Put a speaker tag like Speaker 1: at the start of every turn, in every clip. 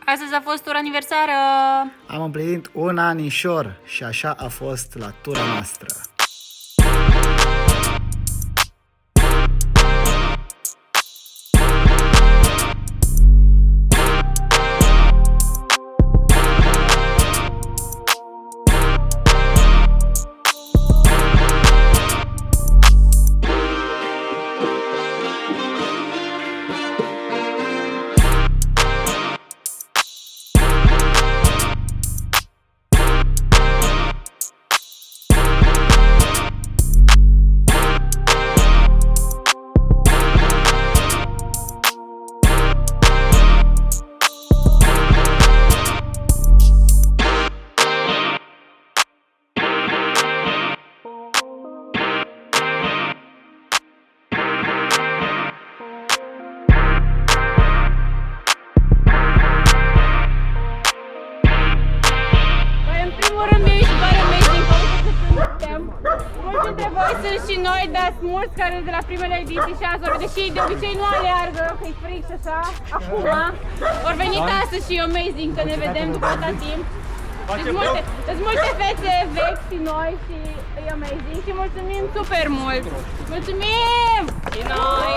Speaker 1: Astăzi a fost tura aniversară!
Speaker 2: Am împlinit un anișor și așa a fost la tura noastră.
Speaker 1: Mulți dintre voi sunt și noi, dar sunt mulți care de la primele ediții și azi, deși de obicei nu aleargă, că-i fric și așa, acum, ori venit astăzi și e amazing că ne vedem după atâta timp. Sunt multe fețe vechi și noi și e amazing și mulțumim super mult! Mulțumim! Și noi!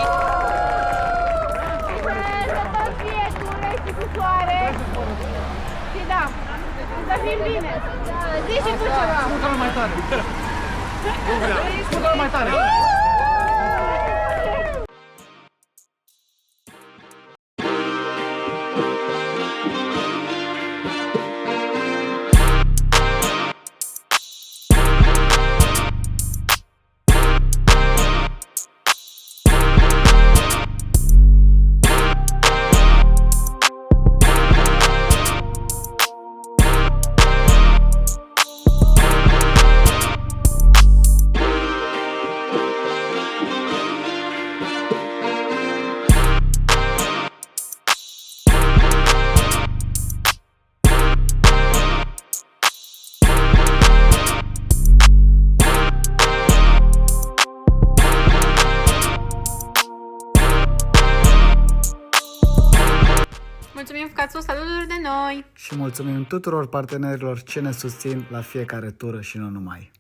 Speaker 1: Să tot fie cu urechi și cu soare! Și da, să fim bine! Zi și tu ceva!
Speaker 3: Spune-l mai tare! Spune-l mai tare!
Speaker 1: Mulțumim că ați fost alături de noi!
Speaker 2: Și mulțumim tuturor partenerilor ce ne susțin la fiecare tură și nu numai.